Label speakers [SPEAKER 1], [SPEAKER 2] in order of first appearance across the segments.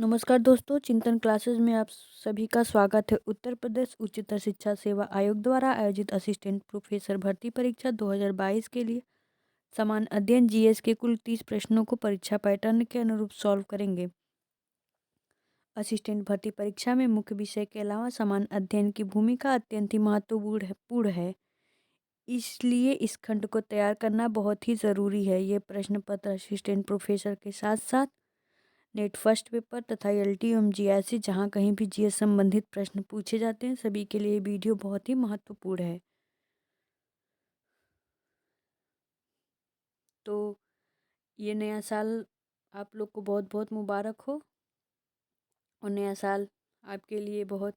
[SPEAKER 1] नमस्कार दोस्तों, चिंतन क्लासेस में आप सभी का स्वागत है। उत्तर प्रदेश उच्चतर शिक्षा सेवा आयोग द्वारा आयोजित असिस्टेंट प्रोफेसर भर्ती परीक्षा 2022 के लिए समान अध्ययन जीएस के कुल 30 प्रश्नों को परीक्षा पैटर्न के अनुरूप सॉल्व करेंगे। असिस्टेंट भर्ती परीक्षा में मुख्य विषय के अलावा समान अध्ययन की भूमिका अत्यंत ही महत्वपूर्ण है, इसलिए इस खंड को तैयार करना बहुत ही ज़रूरी है। ये प्रश्न पत्र असिस्टेंट प्रोफेसर के साथ साथ नेट फर्स्ट पेपर तथा एलटी एवं जीआईसी जहाँ कहीं भी जीएस संबंधित प्रश्न पूछे जाते हैं, सभी के लिए वीडियो बहुत ही महत्वपूर्ण है। तो ये नया साल आप लोग को बहुत बहुत मुबारक हो और नया साल आपके लिए बहुत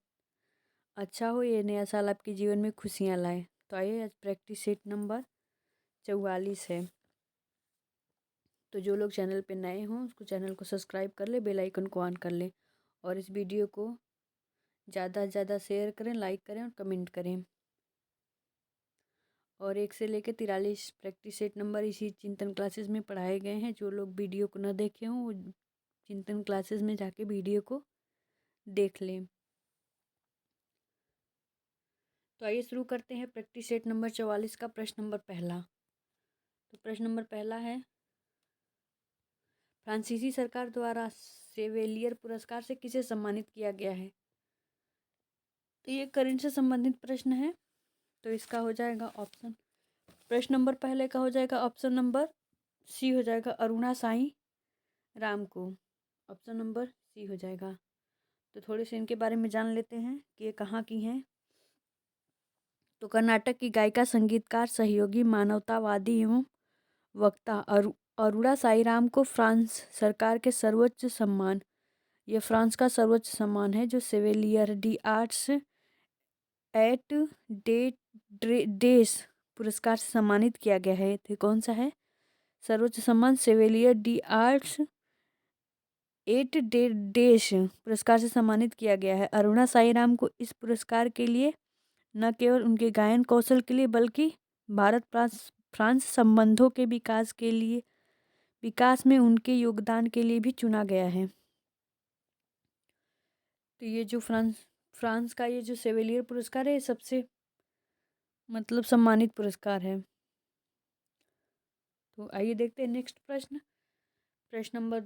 [SPEAKER 1] अच्छा हो। ये नया साल आपके जीवन में खुशियाँ लाए। तो आइए, आज प्रैक्टिस सेट नंबर 44 है। तो जो लोग चैनल पे नए हों उसको चैनल को सब्सक्राइब कर ले, बेल आइकन को ऑन कर लें और इस वीडियो को ज़्यादा से ज़्यादा शेयर करें, लाइक करें और कमेंट करें। और 1 से लेकर 43 प्रैक्टिस सेट नंबर इसी चिंतन क्लासेस में पढ़ाए गए हैं। जो लोग वीडियो को न देखे हों वो चिंतन क्लासेस में जाके वीडियो को देख लें। तो आइए शुरू करते हैं प्रैक्टिस सेट नंबर 44 का प्रश्न नंबर पहला। तो प्रश्न नंबर पहला है, फ्रांसीसी सरकार द्वारा सेवेलियर पुरस्कार से किसे सम्मानित किया गया है? तो ये करंट से संबंधित प्रश्न है। तो इसका हो जाएगा ऑप्शन, प्रश्न नंबर पहले का हो जाएगा ऑप्शन नंबर सी हो जाएगा, अरुणा साई राम को। ऑप्शन नंबर सी हो जाएगा। तो थोड़े से इनके बारे में जान लेते हैं कि ये कहाँ की हैं। तो कर्नाटक की गायिका, संगीतकार, सहयोगी, मानवतावादी एवं वक्ता अरुणा साईराम को फ्रांस सरकार के सर्वोच्च सम्मान, ये फ्रांस का सर्वोच्च सम्मान है जो सेवेलियर डी आर्ट्स एट डेस पुरस्कार से सम्मानित किया गया है। तो कौन सा है? सर्वोच्च सम्मान सेवेलियर डी आर्ट्स एट डेस पुरस्कार से सम्मानित किया गया है। अरुणा साईराम को इस पुरस्कार के लिए न केवल उनके गायन कौशल के लिए बल्कि भारत फ्रांस संबंधों के विकास में उनके योगदान के लिए भी चुना गया है। तो ये जो फ्रांस का ये जो सेवेलियर पुरस्कार है, ये सबसे सम्मानित पुरस्कार है। तो आइए देखते हैं नेक्स्ट प्रश्न। प्रश्न नंबर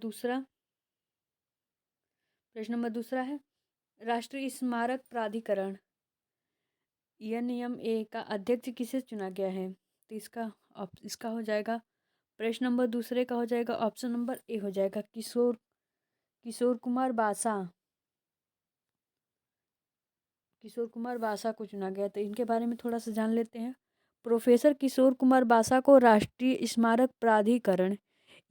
[SPEAKER 1] दूसरा है, राष्ट्रीय स्मारक प्राधिकरण एनएमए का अध्यक्ष किसे चुना गया है? तो इसका हो जाएगा, प्रश्न नंबर दूसरे का हो जाएगा ऑप्शन नंबर ए हो जाएगा, किशोर कुमार बासा को चुना गया। तो इनके बारे में थोड़ा सा जान लेते हैं। प्रोफेसर किशोर कुमार बासा को राष्ट्रीय स्मारक प्राधिकरण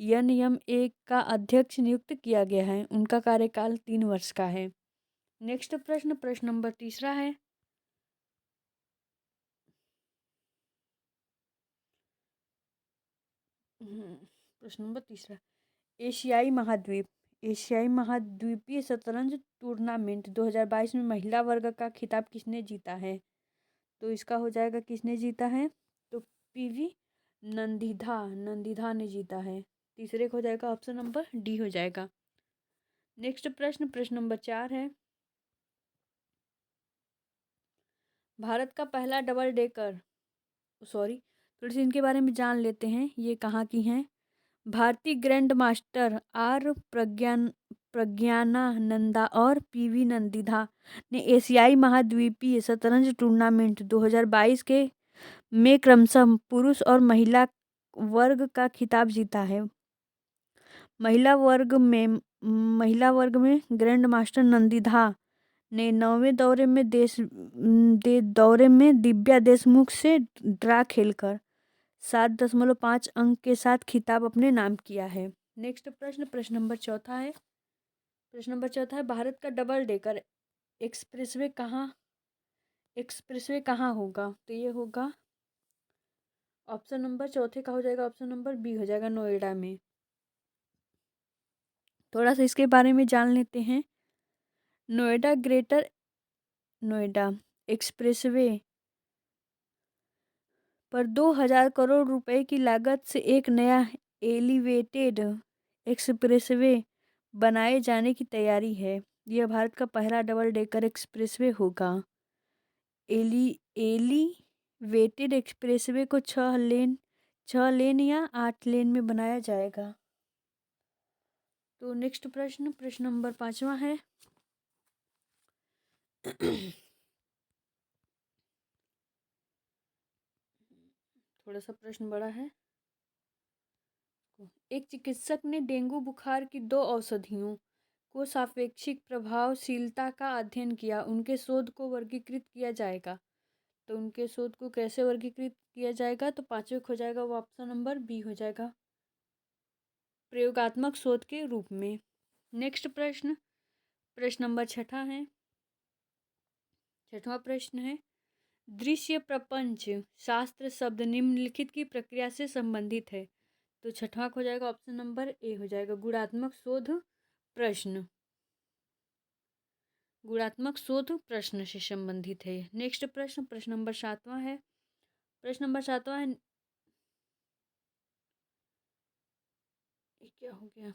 [SPEAKER 1] एनएमए का अध्यक्ष नियुक्त किया गया है। उनका कार्यकाल 3 वर्ष का है। नेक्स्ट प्रश्न नंबर तीसरा है, प्रश्न नंबर तीसरा, एशियाई महाद्वीपीय शतरंज टूर्नामेंट 2022 में महिला वर्ग का खिताब किसने जीता है? तो इसका हो जाएगा, किसने जीता है? तो पीवी नंदिधा ने जीता है। तीसरे को हो जाएगा ऑप्शन नंबर डी हो जाएगा। नेक्स्ट प्रश्न नंबर 4 है, भारत का पहला डबल डेकर, थोड़ी सी इनके बारे में जान लेते हैं। ये कहाँ की हैं? भारतीय ग्रैंड मास्टर आर प्रज्ञानानंदा और पीवी नंदिधा ने एशियाई महाद्वीपीय शतरंज टूर्नामेंट 2022 के में क्रमशः पुरुष और महिला वर्ग का खिताब जीता है। महिला वर्ग में ग्रैंड मास्टर नंदिधा ने 9वें दौरे में दिव्या देशमुख से ड्रा खेलकर 7.5 अंक के साथ खिताब अपने नाम किया है। नेक्स्ट प्रश्न नंबर चौथा है, भारत का डबल डेकर एक्सप्रेसवे कहाँ होगा? तो ये होगा, ऑप्शन नंबर चौथे का हो जाएगा ऑप्शन नंबर बी हो जाएगा, नोएडा में। थोड़ा सा इसके बारे में जान लेते हैं। ग्रेटर नोएडा एक्सप्रेसवे पर 2000 करोड़ रुपए की लागत से एक नया एलिवेटेड एक्सप्रेसवे बनाए जाने की तैयारी है। यह भारत का पहला डबल डेकर एक्सप्रेसवे होगा। एलिवेटेड एक्सप्रेसवे को 6 लेन या 8 लेन में बनाया जाएगा। तो नेक्स्ट प्रश्न नंबर 5वां है। थोड़ा सा प्रश्न बड़ा है। एक चिकित्सक ने डेंगू बुखार की 2 औषधियों को सापेक्षिक प्रभावशीलता का अध्ययन किया। उनके शोध को वर्गीकृत किया जाएगा। तो उनके शोध को कैसे वर्गीकृत किया जाएगा? तो 5वें हो जाएगा वो ऑप्शन नंबर बी हो जाएगा, प्रयोगात्मक शोध के रूप में। नेक्स्ट प्रश्न नंबर 6 है। 6वां प्रश्न है, दृश्य प्रपंच शास्त्र शब्द निम्नलिखित की प्रक्रिया से संबंधित है। तो 6वां हो जाएगा ऑप्शन नंबर ए हो जाएगा, गुणात्मक शोध प्रश्न। गुणात्मक शोध प्रश्न से संबंधित है। नेक्स्ट प्रश्न नंबर 7वां है। प्रश्न नंबर 7वां है, ये क्या हो गया?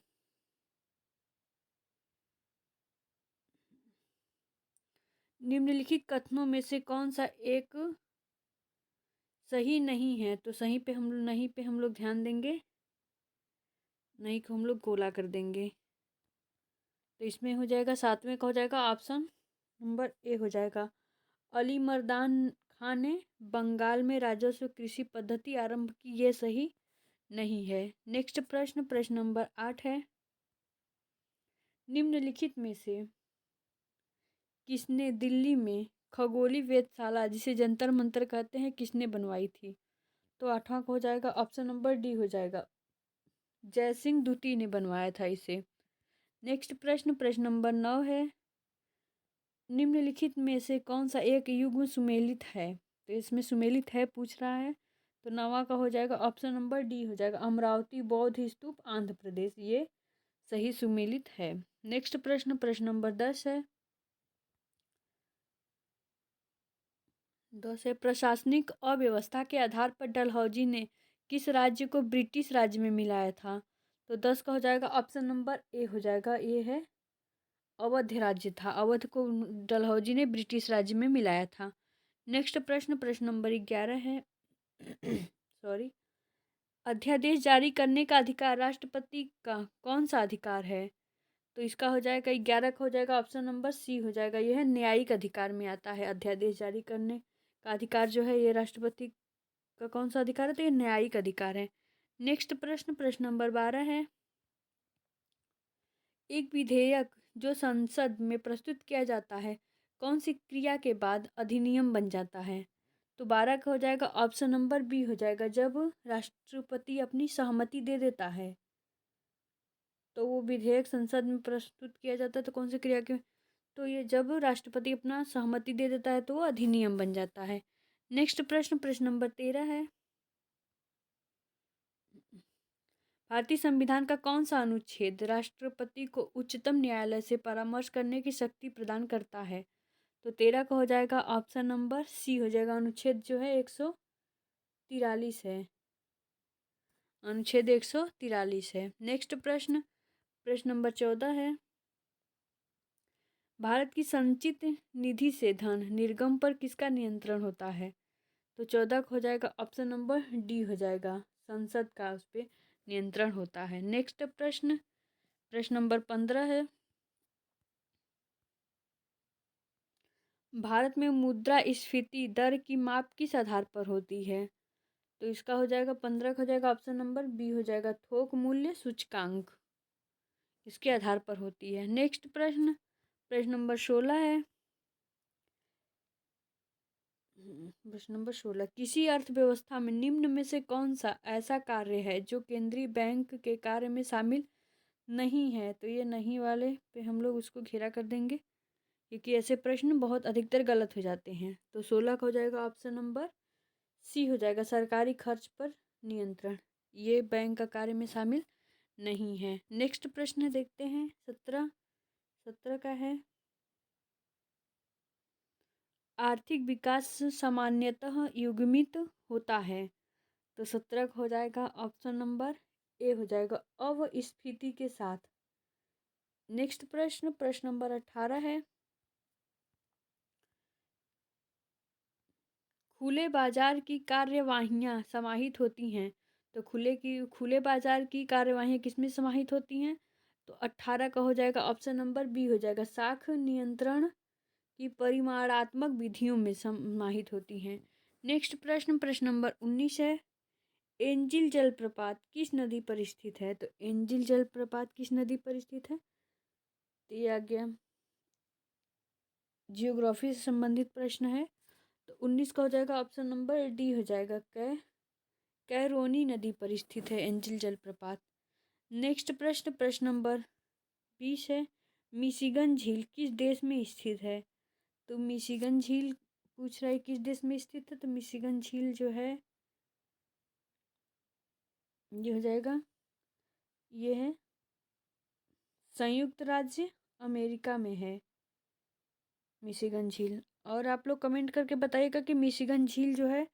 [SPEAKER 1] निम्नलिखित कथनों में से कौन सा एक सही नहीं है? तो नहीं पे हम लोग ध्यान देंगे, नहीं को हम लोग गोला कर देंगे। तो इसमें हो जाएगा 7वें का हो जाएगा ऑप्शन नंबर ए हो जाएगा, अली मर्दान खान ने बंगाल में राजस्व कृषि पद्धति आरंभ की। ये सही नहीं है। नेक्स्ट प्रश्न नंबर 8 है, निम्नलिखित में से किसने दिल्ली में खगोलीय वेधशाला, जिसे जंतर मंतर कहते हैं, किसने बनवाई थी? तो 8वां हो जाएगा ऑप्शन नंबर डी हो जाएगा, जयसिंह द्वितीय ने बनवाया था इसे। नेक्स्ट प्रश्न नंबर 9 है, निम्नलिखित में से कौन सा एक युग्म सुमेलित है? तो इसमें सुमेलित है पूछ रहा है। तो 9वां का हो जाएगा ऑप्शन नंबर डी हो जाएगा, अमरावती बौद्ध स्तूप आंध्र प्रदेश, ये सही सुमेलित है। नेक्स्ट प्रश्न नंबर 10 है। 10 है, प्रशासनिक अव्यवस्था के आधार पर डलहौजी ने किस राज्य को ब्रिटिश राज्य में मिलाया था? तो 10 का हो जाएगा ऑप्शन नंबर ए हो जाएगा, ये है अवध राज्य था। अवध को डलहौजी ने ब्रिटिश राज्य में मिलाया था। नेक्स्ट प्रश्न नंबर 11 है। सॉरी, अध्यादेश जारी करने का अधिकार राष्ट्रपति का कौन सा अधिकार है? तो इसका हो जाएगा 11 का हो जाएगा ऑप्शन नंबर सी हो जाएगा, यह है न्यायिक अधिकार में आता है। अध्यादेश जारी करने का अधिकार जो है ये राष्ट्रपति का कौन सा अधिकार है? तो ये न्यायिक अधिकार है। नेक्स्ट प्रश्न नंबर 12 है, एक विधेयक जो संसद में प्रस्तुत किया जाता है कौन सी क्रिया के बाद अधिनियम बन जाता है? तो 12 का हो जाएगा ऑप्शन नंबर बी हो जाएगा, जब राष्ट्रपति अपनी सहमति दे देता है तो वो विधेयक संसद में प्रस्तुत किया जाता है। तो कौन सी क्रिया के, तो ये जब राष्ट्रपति अपना सहमति दे देता है तो वो अधिनियम बन जाता है। नेक्स्ट प्रश्न नंबर 13 है, भारतीय संविधान का कौन सा अनुच्छेद राष्ट्रपति को उच्चतम न्यायालय से परामर्श करने की शक्ति प्रदान करता है? तो 13 का हो जाएगा ऑप्शन नंबर सी हो जाएगा, अनुच्छेद जो है 143 है, अनुच्छेद 143 है। नेक्स्ट प्रश्न नंबर 14 है, भारत की संचित निधि से धन निर्गम पर किसका नियंत्रण होता है? तो 14 का हो जाएगा ऑप्शन नंबर डी हो जाएगा, संसद का उस पर नियंत्रण होता है। नेक्स्ट प्रश्न नंबर 15 है, भारत में मुद्रास्फीति दर की माप किस आधार पर होती है? तो इसका हो जाएगा 15 का हो जाएगा ऑप्शन नंबर बी हो जाएगा, थोक मूल्य सूचकांक, इसके आधार पर होती है। नेक्स्ट प्रश्न नंबर 16 है। प्रश्न नंबर 16, किसी अर्थव्यवस्था में निम्न में से कौन सा ऐसा कार्य है जो केंद्रीय बैंक के कार्य में शामिल नहीं है? तो ये नहीं वाले पे हम लोग उसको घेरा कर देंगे, क्योंकि ऐसे प्रश्न बहुत अधिकतर गलत हो जाते हैं। तो 16 का हो जाएगा ऑप्शन नंबर सी हो जाएगा, सरकारी खर्च पर नियंत्रण, ये बैंक का कार्य में शामिल नहीं है। नेक्स्ट प्रश्न देखते हैं 17 का है, आर्थिक विकास सामान्यतः युग्मित होता है। तो 17 हो जाएगा ऑप्शन नंबर ए हो जाएगा, अवस्फीति के साथ। नेक्स्ट प्रश्न, प्रश्न नंबर 18 है, खुले बाजार की कार्यवाहियां समाहित होती हैं। तो खुले बाजार की कार्यवाहियां किसमें समाहित होती हैं? तो 18 का हो जाएगा ऑप्शन नंबर बी हो जाएगा, साख नियंत्रण की परिमाणात्मक विधियों में समाहित होती हैं। नेक्स्ट प्रश्न, प्रश्न नंबर 19 है, एंजिल जलप्रपात किस नदी पर स्थित है? तो एंजिल जलप्रपात किस नदी पर स्थित है? तो ये आ गया जियोग्राफी से संबंधित प्रश्न है। तो 19 का हो जाएगा ऑप्शन नंबर डी हो जाएगा, कैरोनी नदी पर स्थित है एंजिल जलप्रपात। नेक्स्ट प्रश्न, प्रश्न नंबर 20 है, मिशिगन झील किस देश में स्थित है? तो मिशिगन झील पूछ रहा है किस देश में स्थित है? तो मिशिगन झील जो है ये हो जाएगा, ये है संयुक्त राज्य अमेरिका में है मिशिगन झील। और आप लोग कमेंट करके बताइएगा कि मिशिगन झील जो है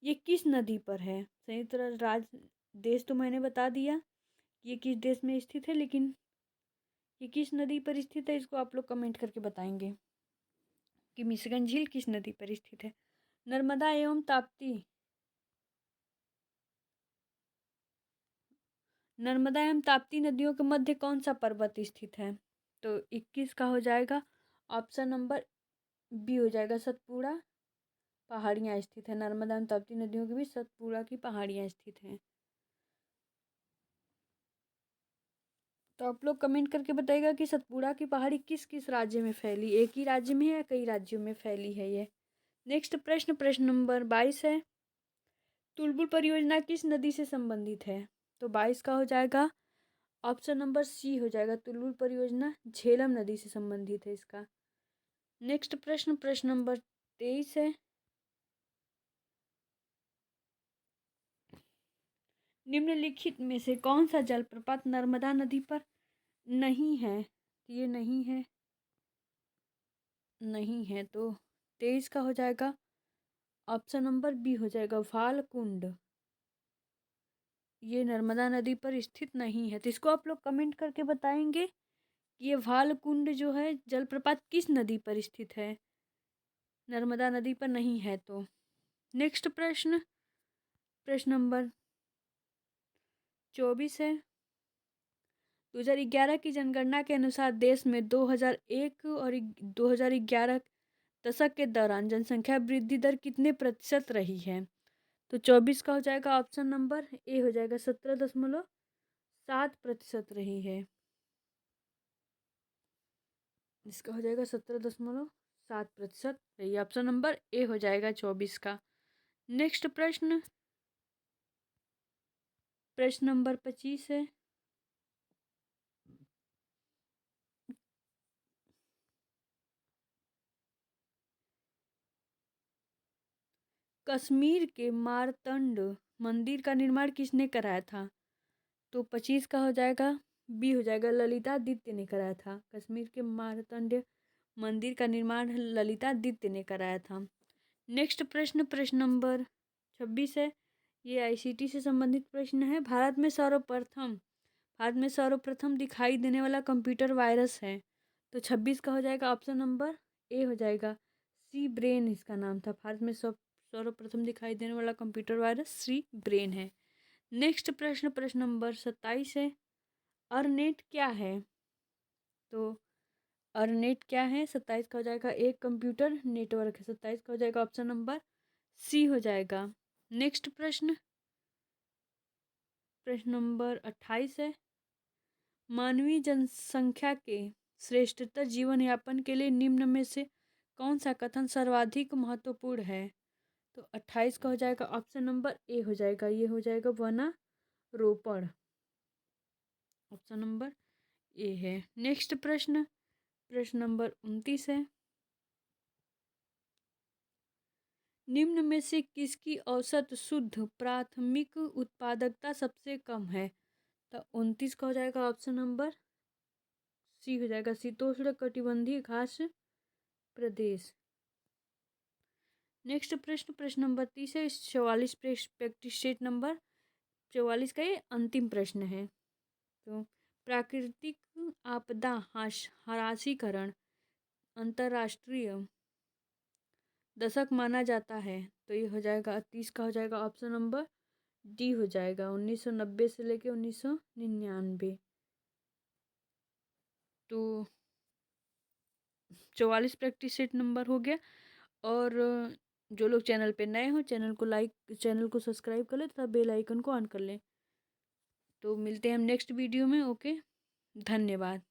[SPEAKER 1] ये किस नदी पर है। संयुक्त राज्य देश तो मैंने बता दिया कि ये किस देश में स्थित है, लेकिन ये किस नदी पर स्थित है इसको आप लोग कमेंट करके बताएंगे कि मिशिगन झील किस नदी पर स्थित है। नर्मदा एवं ताप्ती, नर्मदा एवं ताप्ती नदियों के मध्य कौन सा पर्वत स्थित है? तो 21 का हो जाएगा ऑप्शन नंबर बी हो जाएगा, सतपुड़ा पहाड़ियाँ स्थित है। नर्मदा एवं ताप्ती नदियों के बीच सतपुड़ा की पहाड़ियाँ स्थित हैं। तो आप लोग कमेंट करके बताइएगा कि सतपुड़ा की पहाड़ी किस किस राज्य में फैली, एक ही राज्य में है या कई राज्यों में फैली है ये। नेक्स्ट प्रश्न, प्रश्न नंबर 22 है, तुलबुल परियोजना किस नदी से संबंधित है? तो 22 का हो जाएगा ऑप्शन नंबर सी हो जाएगा, तुलबुल परियोजना झेलम नदी से संबंधित है इसका। नेक्स्ट प्रश्न, प्रश्न नंबर 23 है, निम्नलिखित में से कौन सा जलप्रपात नर्मदा नदी पर नहीं है? ये नहीं है, नहीं है। तो 23 का हो जाएगा ऑप्शन नंबर बी हो जाएगा, भालकुंड। ये नर्मदा नदी पर स्थित नहीं है। तो इसको आप लोग कमेंट करके बताएंगे कि ये भालकुंड जो है जलप्रपात किस नदी पर स्थित है, नर्मदा नदी पर नहीं है। तो नेक्स्ट प्रश्न, प्रश्न नंबर 24 है, 2011 की जनगणना के अनुसार देश में 2001 और 2011 दशक के दौरान जनसंख्या वृद्धि दर कितने प्रतिशत रही है? तो 24 का हो जाएगा ऑप्शन नंबर ए हो जाएगा, 17.7% रही है। इसका हो जाएगा 17.7% रही, ऑप्शन नंबर ए हो जाएगा 24 का। नेक्स्ट प्रश्न, प्रश्न नंबर 25 है, कश्मीर के मारतंड मंदिर का निर्माण किसने कराया था? तो 25 का हो जाएगा बी हो जाएगा, ललितादित्य ने कराया था। कश्मीर के मारतंड मंदिर का निर्माण ललितादित्य ने कराया था। नेक्स्ट प्रश्न, प्रश्न नंबर 26 है, ये आईसीटी से संबंधित प्रश्न है, भारत में सर्वप्रथम दिखाई देने वाला कंप्यूटर वायरस है। तो 26 का हो जाएगा ऑप्शन नंबर ए हो जाएगा, सी ब्रेन इसका नाम था। भारत में सर्वप्रथम दिखाई देने वाला कंप्यूटर वायरस सी ब्रेन है। नेक्स्ट प्रश्न, प्रश्न नंबर 27 है, अर्नेट क्या है? तो अर्नेट क्या है? 27 का हो जाएगा एक कंप्यूटर नेटवर्क है। 27 का हो जाएगा ऑप्शन नंबर सी हो जाएगा। नेक्स्ट प्रश्न, प्रश्न नंबर 28 है, मानवीय जनसंख्या के श्रेष्ठतर जीवन यापन के लिए निम्न में से कौन सा कथन सर्वाधिक महत्वपूर्ण है? तो 28 का हो जाएगा ऑप्शन नंबर ए हो जाएगा, ये हो जाएगा वनारोपण, ऑप्शन नंबर ए है। नेक्स्ट प्रश्न, प्रश्न नंबर 29 है, निम्न में से किसकी औसत शुद्ध प्राथमिक उत्पादकता सबसे कम है? तो 29 का हो जाएगा ऑप्शन नंबर सी हो जाएगा, शीतोष्ण कटिबंधीय घास प्रदेश। नेक्स्ट प्रश्न, प्रश्न नंबर 30 है, 44 प्रैक्टिस सेट नंबर 44 का ये अंतिम प्रश्न है। तो प्राकृतिक आपदा हराशीकरण अंतर्राष्ट्रीय दशक माना जाता है। तो ये हो जाएगा 30 का हो जाएगा ऑप्शन नंबर डी हो जाएगा 1990 से लेके 1999। तो 44 प्रैक्टिस सेट नंबर हो गया। और जो लोग चैनल पे नए हो चैनल को सब्सक्राइब कर ले तथा बेल आइकन को ऑन कर लें। तो मिलते हैं हम नेक्स्ट वीडियो में। ओके, धन्यवाद।